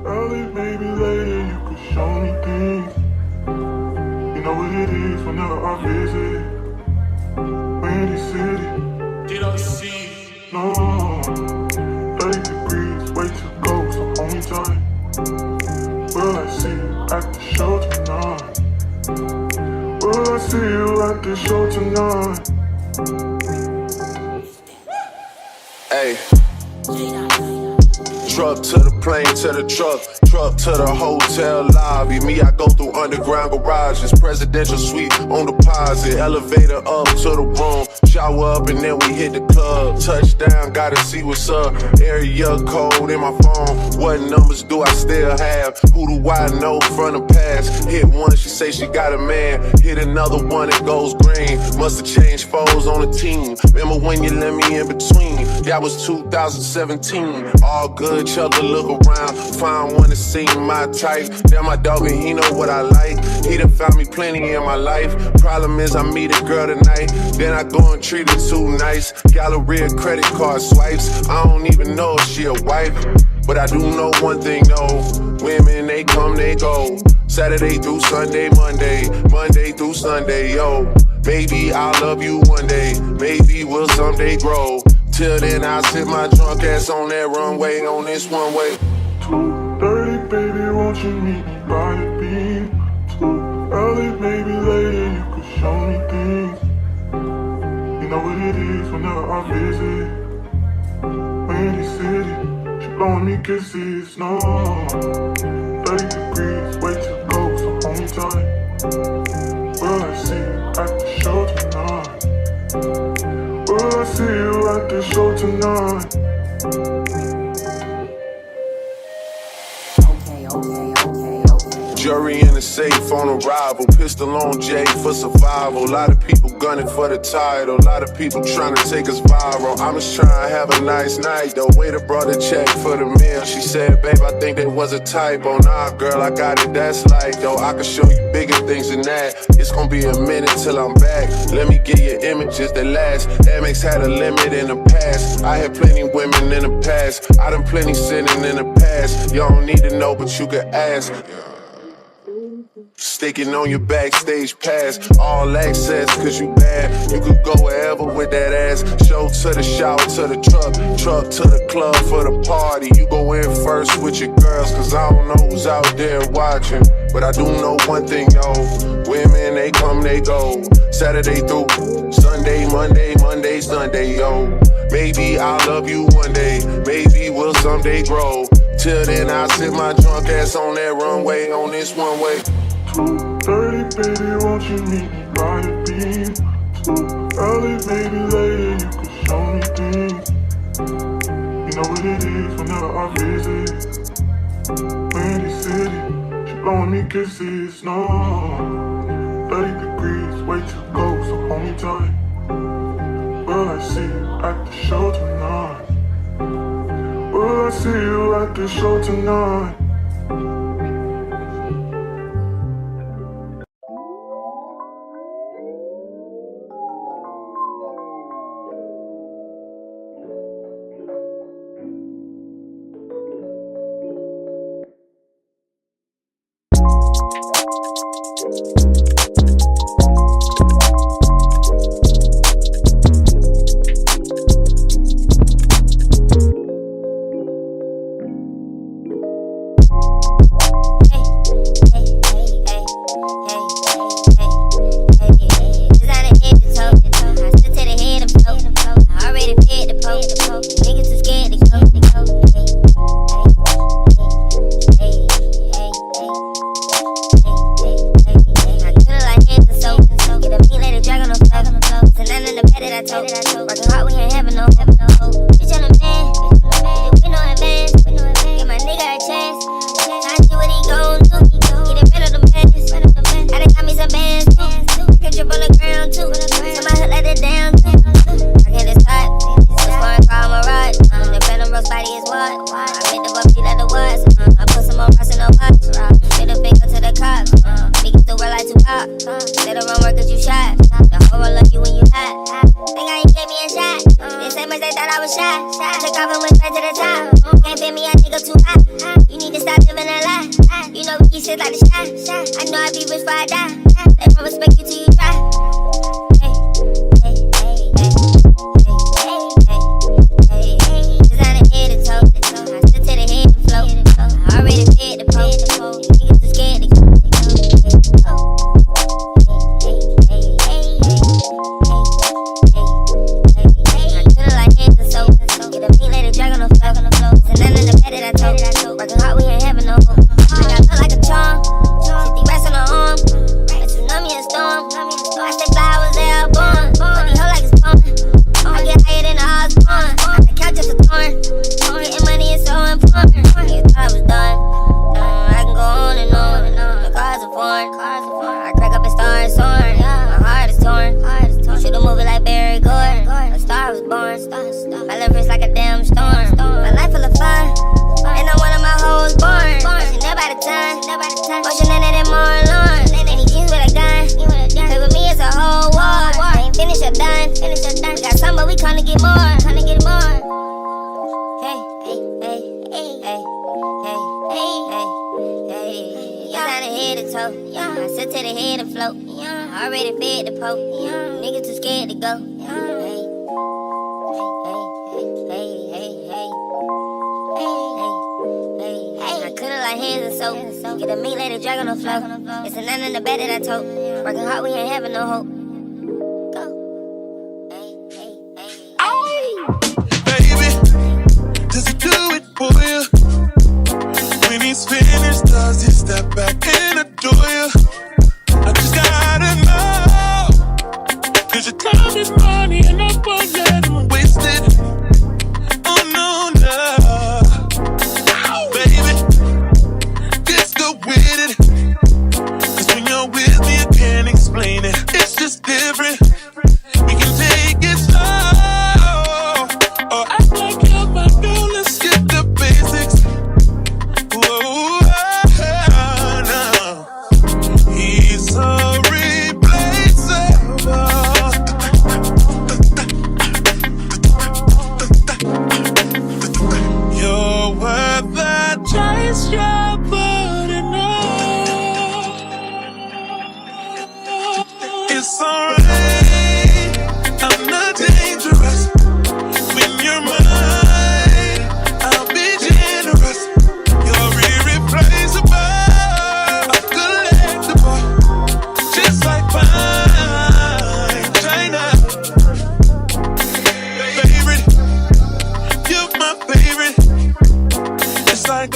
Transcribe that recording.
Early, maybe later, you could show me things. You know what it is whenever I visit Windy City. You don't see. No, 30 degrees, way to go, so hold me tight. Will I see you at the show tonight? Will I see you at the show tonight? Hey. Truck to the plane, to the truck to the hotel lobby. Me, I go through underground garages, presidential suite on deposit, elevator up to the room, shower up and then we hit the club. Touchdown, gotta see what's up. Area code in my phone. What numbers do I still have? Who do I know from the past? Hit one, she say she got a man. Hit another one, it goes green. Must've changed foes on the team. Remember when you let me in between? That was 2017. All good, chug a look around, find one that seem my type. Damn, my dog and he know what I like. He done found me plenty in my life. Problem is I meet a girl tonight, then I go and treat her too nice. Galleria credit card swipes, I don't even know if she a wife. But I do know one thing though, women they come, they go. Saturday through Sunday, Monday through Sunday, yo. Maybe I'll love you one day, maybe we'll someday grow. Till then I'll sit my drunk ass on that runway, on this one way. 2:30, baby, won't you meet me by the beam? Too early, maybe later, you could show me things. You know what it is whenever I visit Windy City. She blowing me kisses, no. 30 degrees, way to go, so hold me tight. Will I see you at the show tonight? Will I see you at the show tonight? Jury in the safe on arrival, pistol on Jay for survival. A lot of people gunning for the title, a lot of people trying to take us viral. I'm just trying to have a nice night though. Waiter brought a check for the meal. She said, babe, I think that was a typo. Nah, girl, I got it, that's light though. I can show you bigger things than that. It's gonna be a minute till I'm back. Let me get you images that last. Amex had a limit in the past. I had plenty women in the past. I done plenty sinning in the past. You don't need to know, but you can ask. Sticking on your backstage pass, all access, cause you bad. You could go wherever with that ass. Show to the shower, to the truck to the club for the party. You go in first with your girls, cause I don't know who's out there watching. But I do know one thing, yo. Women, they come, they go. Saturday through Sunday, Monday, Sunday, yo. Maybe I'll love you one day, maybe we'll someday grow. Till then I'll sit my drunk ass on that runway, on this one way. 2:30, baby, won't you meet me by the beam? Too early, maybe later, you could show me things. You know what it is whenever I visit Windy City. She blowing me kisses, no. 30 degrees, way to go, so hold me tight. Will I see you at the show tonight? Will I see you at the show tonight? I was shy. Took off and went straight to the top. Can't fit me, I think I'm too hot. You need to stop shit like the shy. I know I be rich before I die. They won't respect you till you try. Hey, hey, hey, hey, hey, hey, hey, hey. Designer head to toe. I stood to the head to float. I already fed the pole. Niggas too scared to go. I could've like hands and soap. Get a pink lady drag on the floor. It's none in the bed that I told. Working hard, we ain't having no hope. I got look like a charm. 50 racks on the arm. A tsunami and storm. I stay fly, I was there born. But these hoes like it's porn. I get higher than the odds born. The couch just a torn. Getting money is so important. You thought I was done. I can go on and on. The cars are foreign. I crack up and start soaring. My heart is torn. Shoot a movie like Barry Gordon. A star was born. My love is like a damn storm. My life full of fun. And I'm one of my hoes born. Pushing up by the time. Motion in it and more alarm. Any jeans with a gun. Cause with me it's a whole war. Ain't finished or done. We got some but we come to get more. Hey, hey, hey, hey, hey, hey, hey, hey, hey. Designer head to toe. I sit to the head and float. I already fed the poke. Niggas too scared to go. Hey, hey, hey, hey, hey, hey. I could've like hands and soap. Get a meat lady drag on the floor. It's a none in the bed that I told. Working hard, we ain't having no hope. Go. Hey, hey, hey, Baby, does he do it for you? When he's finished, does he step back and adore you? I just gotta know, cause your time is money and I won't let him waste it. Oh no, no. Baby, just go with it. Cause when you're with me, I can't explain it. It's just different. We can take it slow, or act like you're my girl. Let's get the basics. Whoa, no. He's so replaceable. You're worth the chase, you're putting on. It's alright, I'm not dangerous. When you're mine, I'll be generous. You're irreplaceable, a collectible, just like fine China. Favorite, you're my favorite. It's like